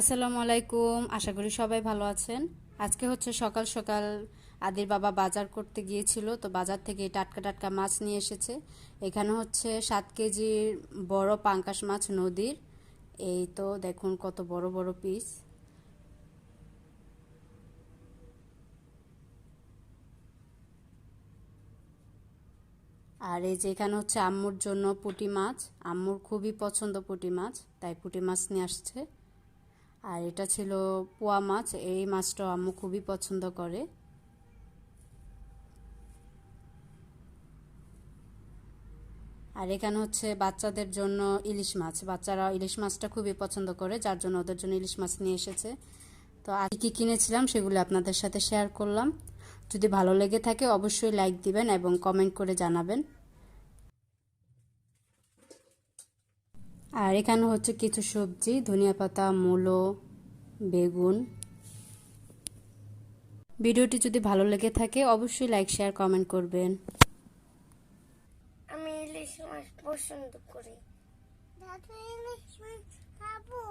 আসসালামু আলাইকুম। আশা করি সবাই ভালো আছেন। আজকে হচ্ছে সকাল সকাল আদির বাবা বাজার করতে গিয়েছিল, তো বাজার থেকে টাটকা টাটকা মাছ নিয়ে এসেছে। এখানে হচ্ছে 7 কেজির বড় পাঙ্গাস মাছ নদীর। এই তো দেখুন কত বড় বড় পিস। আর এই যে এখানে হচ্ছে আম্মুর জন্য পুঁটি মাছ। আম্মুর খুবই পছন্দ পুঁটি মাছ, তাই পুঁটি মাছ নিয়ে আসছে। আর এটা ছিল পোয়া মাছ, এই মাছটাও আম্মু খুবই পছন্দ করে। আর এখানে হচ্ছে বাচ্চাদের জন্য ইলিশ মাছ, বাচ্চারা ইলিশ মাছটা খুবই পছন্দ করে, যার জন্য ওদের জন্য ইলিশ মাছ নিয়ে এসেছে। তো আর কি কিনেছিলাম সেগুলো আপনাদের সাথে শেয়ার করলাম। যদি ভালো লেগে থাকে অবশ্যই লাইক দিবেন এবং কমেন্ট করে জানাবেন। আর এখানে হচ্ছে কিছু সবজি, ধনিয়া পাতা, মূলো, বেগুন। ভিডিওটি যদি ভালো লেগে থাকে অবশ্যই লাইক শেয়ার কমেন্ট করবেন। আমি ইলিশ মাছ পছন্দ করি। দাদু ইলিশ মাছ খাবো।